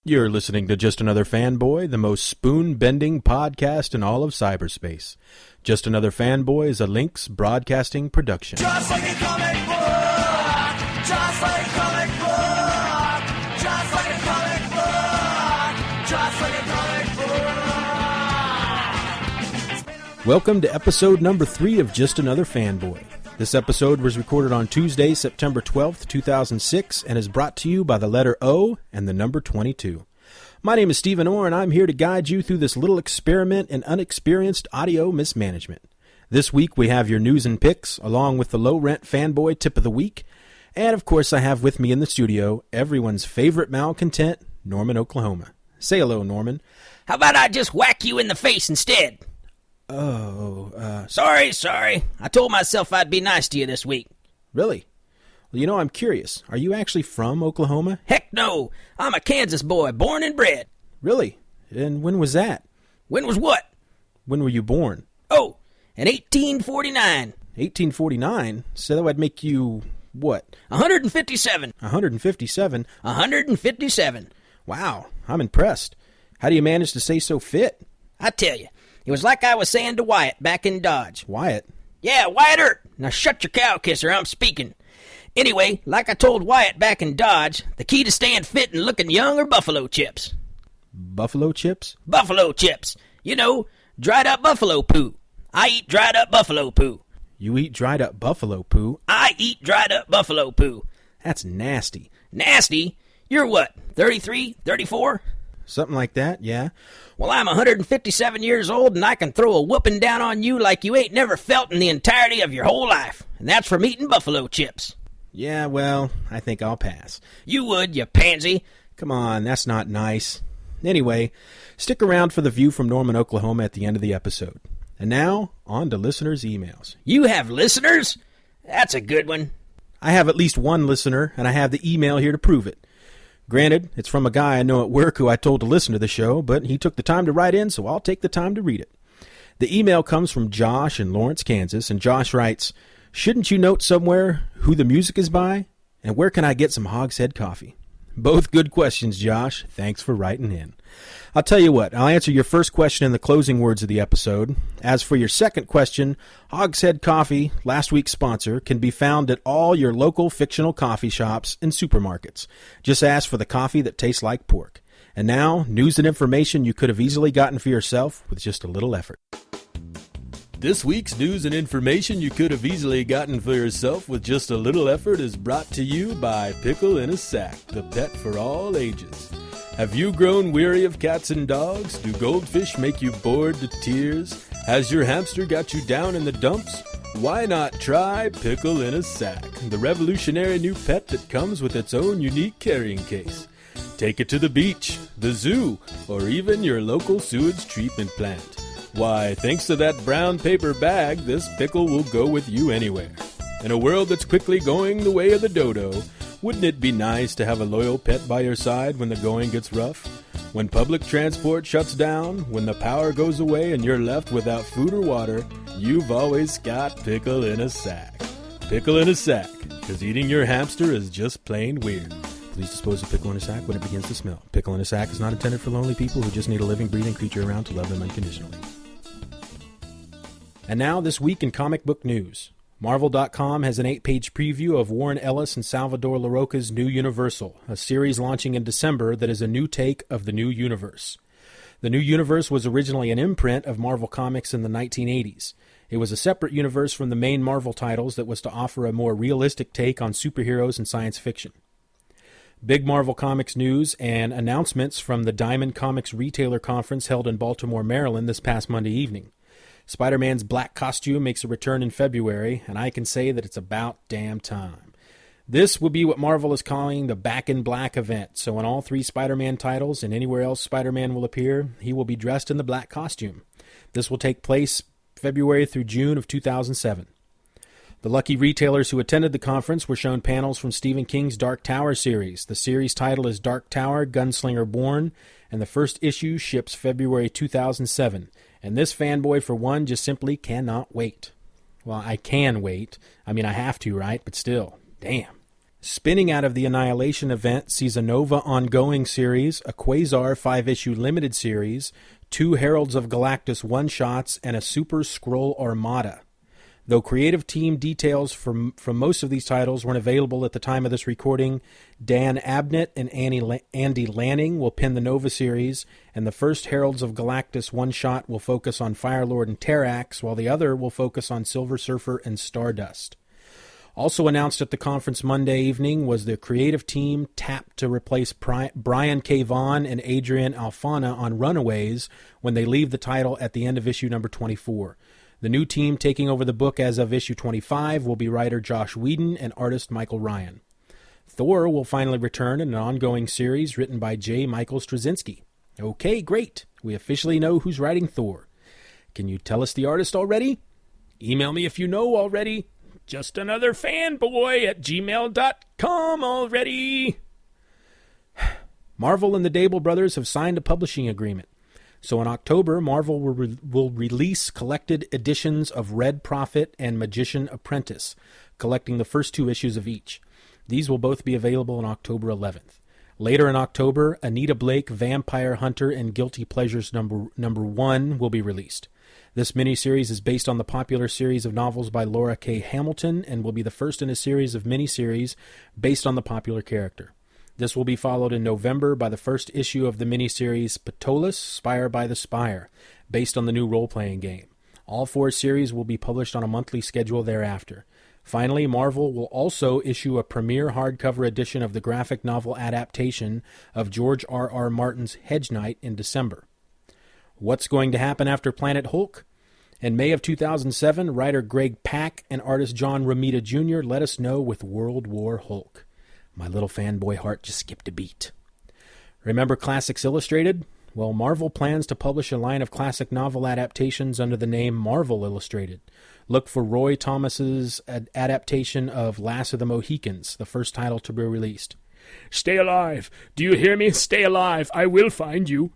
You're listening to Just Another Fanboy, the most spoon-bending podcast in all of cyberspace. Just Another Fanboy is a Lynx Broadcasting production. Just like a comic book! Just like a comic book! Just like a comic book! Just like a comic book! Welcome to episode number 3 of Just Another Fanboy. This episode was recorded on Tuesday, September 12th, 2006, and is brought to you by the letter O and the number 22. My name is Stephen Orr, and I'm here to guide you through this little experiment in unexperienced audio mismanagement. This week we have your news and picks, along with the low-rent fanboy tip of the week, and of course I have with me in the studio everyone's favorite malcontent, Norman, Oklahoma. Say hello, Norman. How about I just whack you in the face instead? Sorry. I told myself I'd be nice to you this week. Really? Well, you know, I'm curious. Are you actually from Oklahoma? Heck no. I'm a Kansas boy, born and bred. Really? And when was that? When was what? When were you born? Oh, in 1849. 1849? So that would make you, what? 157. 157? 157. Wow, I'm impressed. How do you manage to stay so fit? I tell you, it was like I was saying to Wyatt back in Dodge. Wyatt? Yeah, Wyatt Earp. Now shut your cow kisser, I'm speaking. Anyway, like I told Wyatt back in Dodge, the key to staying fit and looking young are buffalo chips. Buffalo chips? Buffalo chips. You know, dried up buffalo poo. I eat dried up buffalo poo. You eat dried up buffalo poo? I eat dried up buffalo poo. That's nasty. Nasty? You're what, 33, 34? Something like that, yeah. Well, I'm 157 years old, and I can throw a whooping down on you like you ain't never felt in the entirety of your whole life. And that's from eating buffalo chips. Yeah, well, I think I'll pass. You would, you pansy. Come on, that's not nice. Anyway, stick around for the view from Norman, Oklahoma at the end of the episode. And now, on to listeners' emails. You have listeners? That's a good one. I have at least one listener, and I have the email here to prove it. Granted, it's from a guy I know at work who I told to listen to the show, but he took the time to write in, so I'll take the time to read it. The email comes from Josh in Lawrence, Kansas, and Josh writes, "Shouldn't you note somewhere who the music is by? And where can I get some Hogshead coffee?" Both good questions, Josh. Thanks for writing in. I'll tell you what, I'll answer your first question in the closing words of the episode. As for your second question, Hogshead Coffee, last week's sponsor, can be found at all your local fictional coffee shops and supermarkets. Just ask for the coffee that tastes like pork. And now, news and information you could have easily gotten for yourself with just a little effort. This week's news and information you could have easily gotten for yourself with just a little effort is brought to you by Pickle in a Sack, the pet for all ages. Have you grown weary of cats and dogs? Do goldfish make you bored to tears? Has your hamster got you down in the dumps? Why not try Pickle in a Sack, the revolutionary new pet that comes with its own unique carrying case. Take it to the beach, the zoo, or even your local sewage treatment plant. Why, thanks to that brown paper bag, this pickle will go with you anywhere. In a world that's quickly going the way of the dodo, wouldn't it be nice to have a loyal pet by your side when the going gets rough? When public transport shuts down, when the power goes away and you're left without food or water, you've always got Pickle in a Sack. Pickle in a Sack, because eating your hamster is just plain weird. Please dispose of pickle in a sack when it begins to smell. Pickle in a sack is not intended for lonely people who just need a living, breathing creature around to love them unconditionally. And now, this week in comic book news. Marvel.com has an 8-page preview of Warren Ellis and Salvador Larroca's New Universal, a series launching in December that is a new take of the New Universe. The New Universe was originally an imprint of Marvel Comics in the 1980s. It was a separate universe from the main Marvel titles that was to offer a more realistic take on superheroes and science fiction. Big Marvel Comics news and announcements from the Diamond Comics Retailer Conference held in Baltimore, Maryland this past Monday evening. Spider-Man's black costume makes a return in February, and I can say that it's about damn time. This will be what Marvel is calling the Back in Black event, so in all 3 Spider-Man titles and anywhere else Spider-Man will appear, he will be dressed in the black costume. This will take place February through June of 2007. The lucky retailers who attended the conference were shown panels from Stephen King's Dark Tower series. The series title is Dark Tower, Gunslinger Born, and the first issue ships February 2007. And this fanboy, for one, just simply cannot wait. Well, I can wait. I mean, I have to, right? But still, damn. Spinning out of the Annihilation event sees a Nova ongoing series, a Quasar 5-issue limited series, 2 Heralds of Galactus one-shots, and a Super Skrull Armada. Though creative team details from most of these titles weren't available at the time of this recording, Dan Abnett and Andy Lanning will pen the Nova series, and the first Heralds of Galactus one-shot will focus on Firelord and Terrax, while the other will focus on Silver Surfer and Stardust. Also announced at the conference Monday evening was the creative team tapped to replace Brian K. Vaughan and Adrian Alfana on Runaways when they leave the title at the end of issue number 24. The new team taking over the book as of issue 25 will be writer Josh Whedon and artist Michael Ryan. Thor will finally return in an ongoing series written by J. Michael Straczynski. Okay, great. We officially know who's writing Thor. Can you tell us the artist already? Email me if you know already. Just another fanboy at gmail.com already. Marvel and the Dable brothers have signed a publishing agreement. So in October, Marvel will release collected editions of Red Prophet and Magician Apprentice, collecting the first 2 issues of each. These will both be available on October 11th. Later in October, Anita Blake, Vampire Hunter, and Guilty Pleasures number 1 will be released. This miniseries is based on the popular series of novels by Laura K. Hamilton and will be the first in a series of miniseries based on the popular character. This will be followed in November by the first issue of the miniseries Patolus, Spire by the Spire, based on the new role-playing game. All 4 series will be published on a monthly schedule thereafter. Finally, Marvel will also issue a premiere hardcover edition of the graphic novel adaptation of George R.R. Martin's Hedge Knight in December. What's going to happen after Planet Hulk? In May of 2007, writer Greg Pak and artist John Romita Jr. let us know with World War Hulk. My little fanboy heart just skipped a beat. Remember Classics Illustrated? Well, Marvel plans to publish a line of classic novel adaptations under the name Marvel Illustrated. Look for Roy Thomas's adaptation of Last of the Mohicans, the first title to be released. Stay alive! Do you hear me? Stay alive! I will find you!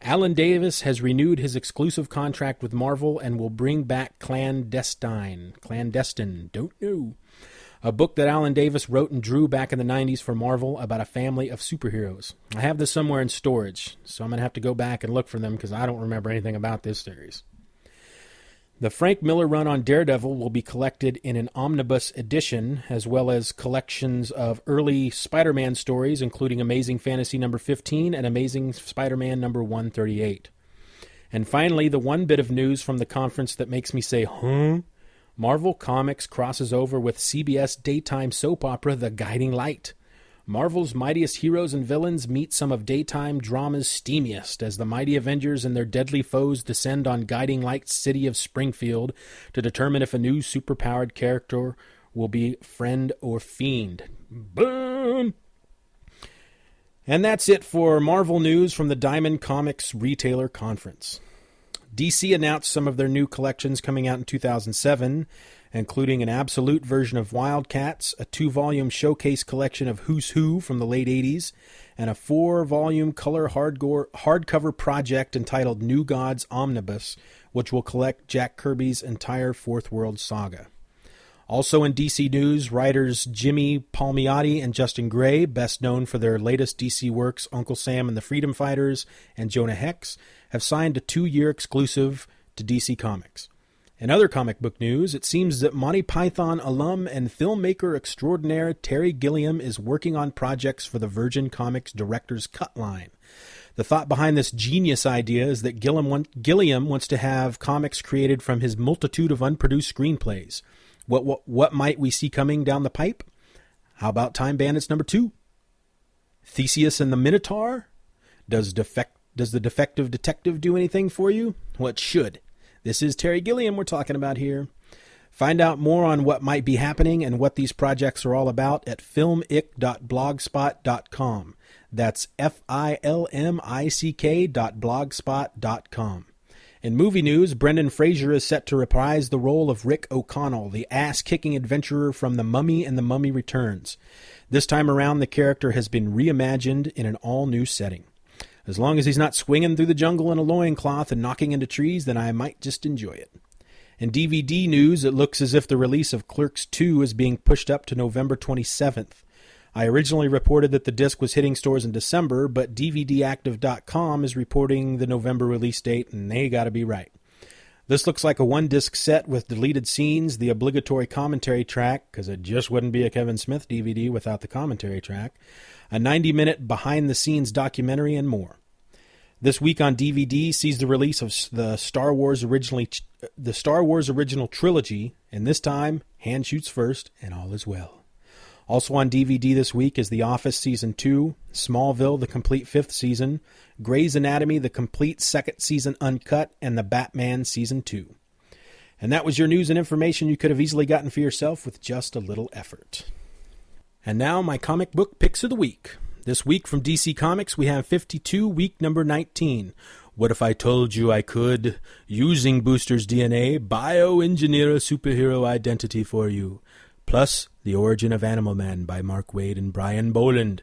Alan Davis has renewed his exclusive contract with Marvel and will bring back Clandestine, don't know. A book that Alan Davis wrote and drew back in the 90s for Marvel about a family of superheroes. I have this somewhere in storage, so I'm going to have to go back and look for them because I don't remember anything about this series. The Frank Miller run on Daredevil will be collected in an omnibus edition, as well as collections of early Spider-Man stories, including Amazing Fantasy number 15 and Amazing Spider-Man number 138. And finally, the one bit of news from the conference that makes me say, huh? Marvel Comics crosses over with CBS daytime soap opera The Guiding Light. Marvel's mightiest heroes and villains meet some of daytime drama's steamiest as the mighty Avengers and their deadly foes descend on Guiding Light's city of Springfield to determine if a new superpowered character will be friend or fiend. Boom! And that's it for Marvel news from the Diamond Comics Retailer Conference. DC announced some of their new collections coming out in 2007, including an absolute version of Wildcats, a 2-volume showcase collection of Who's Who from the late 80s, and a 4-volume color hardcover project entitled New Gods Omnibus, which will collect Jack Kirby's entire Fourth World saga. Also in DC news, writers Jimmy Palmiotti and Justin Gray, best known for their latest DC works Uncle Sam and the Freedom Fighters and Jonah Hex, have signed a 2-year exclusive to DC Comics. In other comic book news, it seems that Monty Python alum and filmmaker extraordinaire Terry Gilliam is working on projects for the Virgin Comics Director's Cut line. The thought behind this genius idea is that Gilliam wants to have comics created from his multitude of unproduced screenplays. What might we see coming down the pipe? How about Time Bandits number 2? Theseus and the Minotaur? Does the defective detective do anything for you? Well, it should. This is Terry Gilliam we're talking about here. Find out more on what might be happening and what these projects are all about at filmick.blogspot.com. That's filmick.blogspot.com. In movie news, Brendan Fraser is set to reprise the role of Rick O'Connell, the ass-kicking adventurer from The Mummy and The Mummy Returns. This time around, the character has been reimagined in an all-new setting. As long as he's not swinging through the jungle in a loincloth and knocking into trees, then I might just enjoy it. In DVD news, it looks as if the release of Clerks 2 is being pushed up to November 27th. I originally reported that the disc was hitting stores in December, but DVDactive.com is reporting the November release date, and they gotta be right. This looks like a one-disc set with deleted scenes, the obligatory commentary track, because it just wouldn't be a Kevin Smith DVD without the commentary track, a 90-minute behind-the-scenes documentary, and more. This week on DVD sees the release of the Star Wars original trilogy, and this time, Hand Shoots First, and All Is Well. Also on DVD this week is The Office Season 2, Smallville, the complete 5th season, Grey's Anatomy, the complete 2nd season uncut, and The Batman Season 2. And that was your news and information you could have easily gotten for yourself with just a little effort. And now my comic book picks of the week. This week from DC Comics we have 52, week number 19. What if I told you I could, using Booster's DNA, bioengineer a superhero identity for you? Plus, The Origin of Animal Man by Mark Waid and Brian Boland.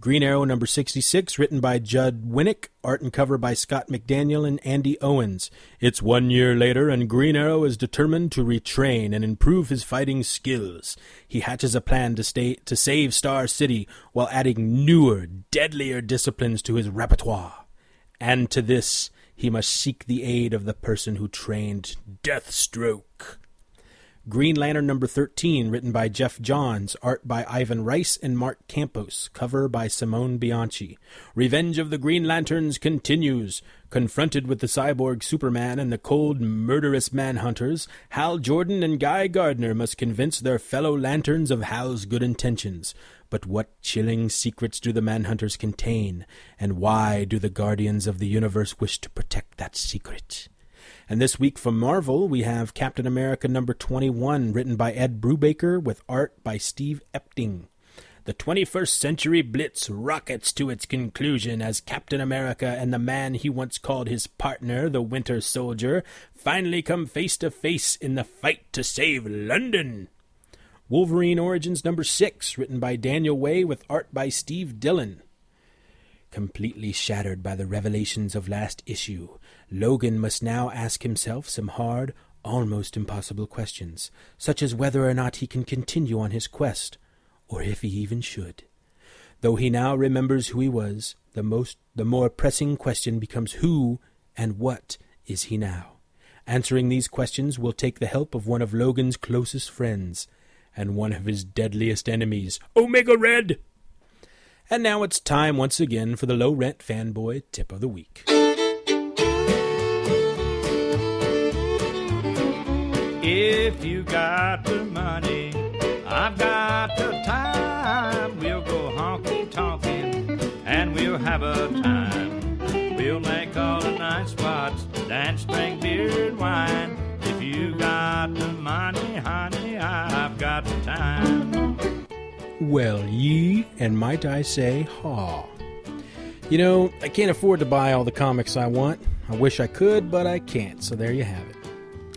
Green Arrow number 66, written by Judd Winnick, art and cover by Scott McDaniel and Andy Owens. It's 1 year later, and Green Arrow is determined to retrain and improve his fighting skills. He hatches a plan to save Star City while adding newer, deadlier disciplines to his repertoire. And to this, he must seek the aid of the person who trained Deathstroke. Green Lantern number 13, written by Jeff Johns, art by Ivan Rice and Mark Campos, cover by Simone Bianchi. Revenge of the Green Lanterns continues. Confronted with the cyborg Superman and the cold, murderous Manhunters, Hal Jordan and Guy Gardner must convince their fellow Lanterns of Hal's good intentions. But what chilling secrets do the Manhunters contain, and why do the Guardians of the Universe wish to protect that secret? And this week from Marvel, we have Captain America number 21, written by Ed Brubaker, with art by Steve Epting. The 21st century blitz rockets to its conclusion as Captain America and the man he once called his partner, the Winter Soldier, finally come face to face in the fight to save London. Wolverine Origins number 6, written by Daniel Way, with art by Steve Dillon. Completely shattered by the revelations of last issue, Logan must now ask himself some hard, almost impossible questions, such as whether or not he can continue on his quest, or if he even should. Though he now remembers who he was, the more pressing question becomes who and what is he now? Answering these questions will take the help of one of Logan's closest friends, and one of his deadliest enemies, Omega Red! And now it's time once again for the Low Rent Fanboy Tip of the Week. If you got the money, I've got the time. We'll go honky-tonkin' and we'll have a time. We'll make all the nice spots, dance, drink beer and wine. If you got the money, honey, I've got the time. Well, ye, and might I say, haw. You know, I can't afford to buy all the comics I want. I wish I could, but I can't, so there you have it.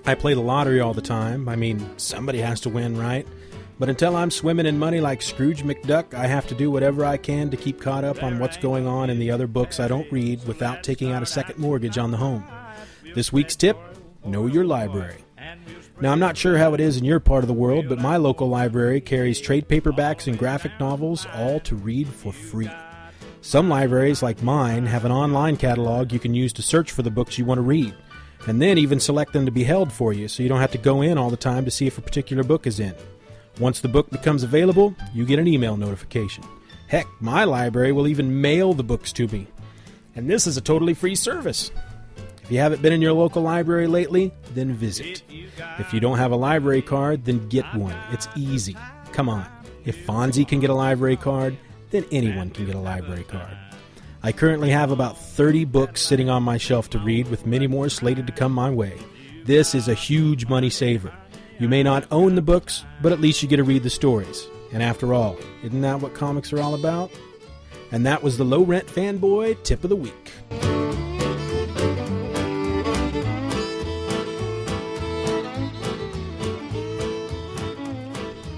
I play the lottery all the time. I mean, somebody has to win, right? But until I'm swimming in money like Scrooge McDuck, I have to do whatever I can to keep caught up on what's going on in the other books I don't read without taking out a second mortgage on the home. This week's tip, know your library. Now, I'm not sure how it is in your part of the world, but my local library carries trade paperbacks and graphic novels, all to read for free. Some libraries, like mine, have an online catalog you can use to search for the books you want to read, and then even select them to be held for you, so you don't have to go in all the time to see if a particular book is in. Once the book becomes available, you get an email notification. Heck, my library will even mail the books to me. And this is a totally free service. If you haven't been in your local library lately, then visit. If you don't have a library card, then get one. It's easy. Come on. If Fonzie can get a library card, then anyone can get a library card. I currently have about 30 books sitting on my shelf to read, with many more slated to come my way. This is a huge money saver. You may not own the books, but at least you get to read the stories. And after all, isn't that what comics are all about? And that was the Low Rent Fanboy Tip of the Week.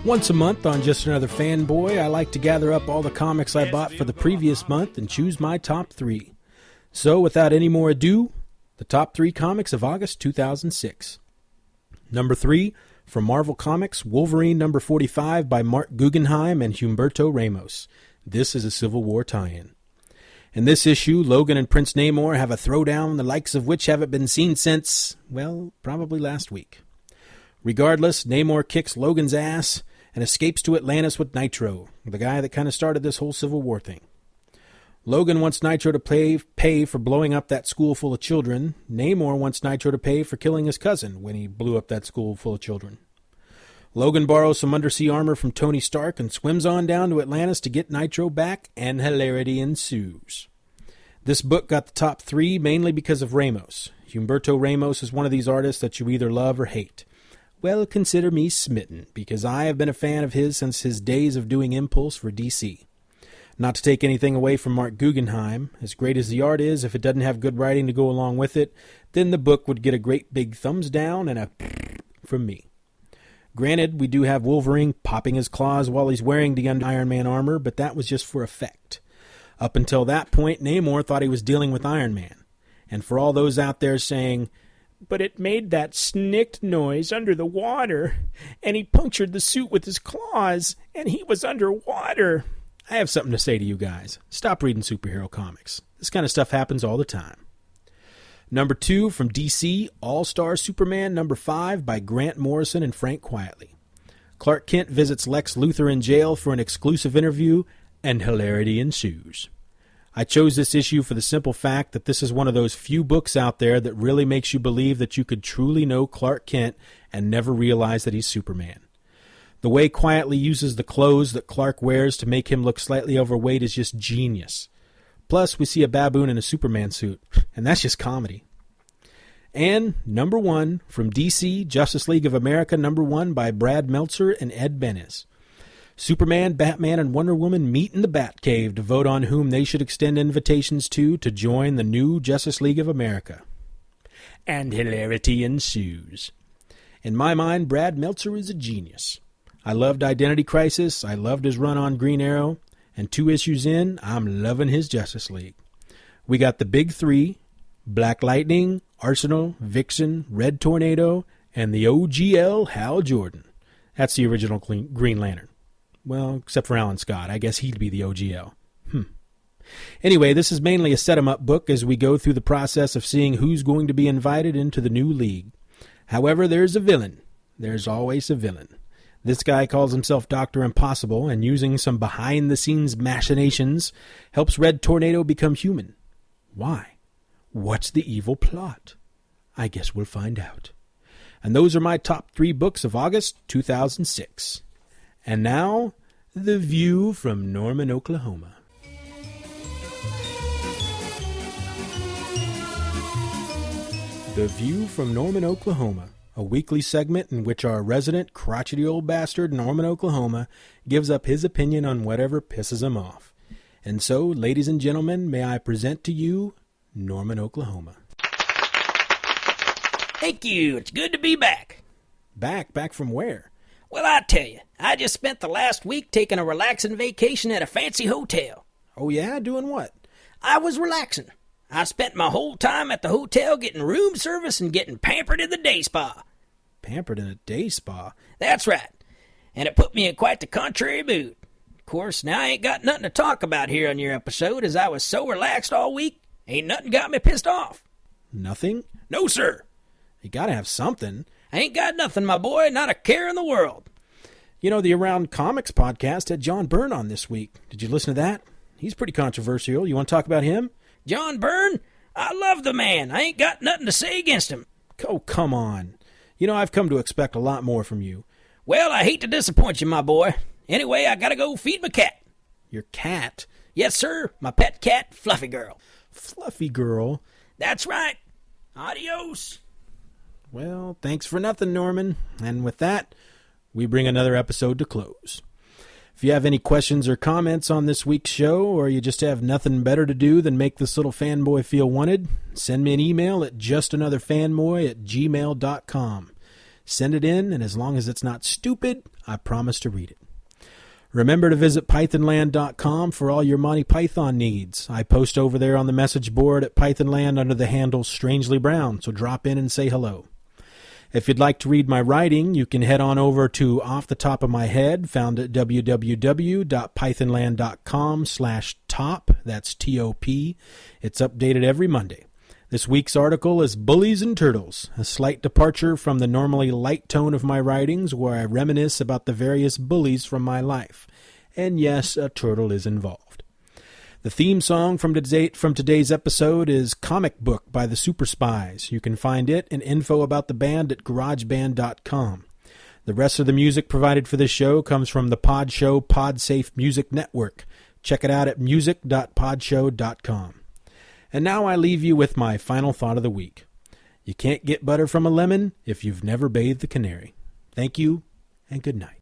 Once a month on Just Another Fanboy, I like to gather up all the comics I bought for the previous month and choose my top 3. So, without any more ado, the top 3 comics of August 2006. Number 3, from Marvel Comics, Wolverine number 45 by Mark Guggenheim and Humberto Ramos. This is a Civil War tie-in. In this issue, Logan and Prince Namor have a throwdown, the likes of which haven't been seen since, well, probably last week. Regardless, Namor kicks Logan's ass and escapes to Atlantis with Nitro, the guy that kind of started this whole Civil War thing. Logan wants Nitro to pay for blowing up that school full of children. Namor wants Nitro to pay for killing his cousin when he blew up that school full of children. Logan borrows some undersea armor from Tony Stark and swims on down to Atlantis to get Nitro back, and hilarity ensues. This book got the top 3 mainly because of Ramos. Humberto Ramos is one of these artists that you either love or hate. Well, consider me smitten, because I have been a fan of his since his days of doing Impulse for DC. Not to take anything away from Mark Guggenheim, as great as the art is, if it doesn't have good writing to go along with it, then the book would get a great big thumbs down and a from me. Granted, we do have Wolverine popping his claws while he's wearing the Iron Man armor, but that was just for effect. Up until that point, Namor thought he was dealing with Iron Man. And for all those out there saying, "But it made that snicked noise under the water, and he punctured the suit with his claws, and he was underwater," I have something to say to you guys. Stop reading superhero comics. This kind of stuff happens all the time. Number 2 from DC, All-Star Superman number 5 by Grant Morrison and Frank Quietly. Clark Kent visits Lex Luthor in jail for an exclusive interview, and hilarity ensues. I chose this issue for the simple fact that this is one of those few books out there that really makes you believe that you could truly know Clark Kent and never realize that he's Superman. The way Quietly uses the clothes that Clark wears to make him look slightly overweight is just genius. Plus, we see a baboon in a Superman suit, and that's just comedy. And number 1 from DC, Justice League of America number 1 by Brad Meltzer and Ed Benes. Superman, Batman, and Wonder Woman meet in the Batcave to vote on whom they should extend invitations to join the new Justice League of America. And hilarity ensues. In my mind, Brad Meltzer is a genius. I loved Identity Crisis, I loved his run on Green Arrow, and 2 issues in, I'm loving his Justice League. We got the big 3, Black Lightning, Arsenal, Vixen, Red Tornado, and the OGL Hal Jordan. That's the original Green Lantern. Well, except for Alan Scott. I guess he'd be the OGL. Anyway, this is mainly a set-em-up book as we go through the process of seeing who's going to be invited into the new league. However, there's a villain. There's always a villain. This guy calls himself Dr. Impossible, and using some behind-the-scenes machinations, helps Red Tornado become human. Why? What's the evil plot? I guess we'll find out. And those are my top 3 books of August 2006. And now, The View from Norman, Oklahoma. The View from Norman, Oklahoma, a weekly segment in which our resident crotchety old bastard Norman, Oklahoma, gives up his opinion on whatever pisses him off. And so, ladies and gentlemen, may I present to you Norman, Oklahoma. Thank you. It's good to be back. Back from where? Well, I tell you, I just spent the last week taking a relaxing vacation at a fancy hotel. Oh yeah? Doing what? I was relaxing. I spent my whole time at the hotel getting room service and getting pampered in the day spa. Pampered in a day spa? That's right. And it put me in quite the contrary mood. Of course, now I ain't got nothing to talk about here on your episode, as I was so relaxed all week, ain't nothing got me pissed off. Nothing? No, sir. You gotta have something. I ain't got nothing, my boy, not a care in the world. You know, the Around Comics podcast had John Byrne on this week. Did you listen to that? He's pretty controversial. You want to talk about him? John Byrne? I love the man. I ain't got nothing to say against him. Oh, come on. You know, I've come to expect a lot more from you. Well, I hate to disappoint you, my boy. Anyway, I gotta go feed my cat. Your cat? Yes, sir. My pet cat, Fluffy Girl. Fluffy Girl? That's right. Adios. Well, thanks for nothing, Norman. And with that, we bring another episode to close. If you have any questions or comments on this week's show, or you just have nothing better to do than make this little fanboy feel wanted, send me an email at justanotherfanboy@gmail.com. Send it in, and as long as it's not stupid, I promise to read it. Remember to visit pythonland.com for all your Monty Python needs. I post over there on the message board at Pythonland under the handle Strangely Brown, so drop in and say hello. If you'd like to read my writing, you can head on over to Off the Top of My Head, found at www.pythonland.com/top. That's T-O-P. It's updated every Monday. This week's article is Bullies and Turtles, a slight departure from the normally light tone of my writings where I reminisce about the various bullies from my life. And yes, a turtle is involved. The theme song from today's episode is Comic Book by the Super Spies. You can find it and info about the band at garageband.com. The rest of the music provided for this show comes from the Pod Show PodSafe Music Network. Check it out at music.podshow.com. And now I leave you with my final thought of the week. You can't get butter from a lemon if you've never bathed the canary. Thank you, and good night.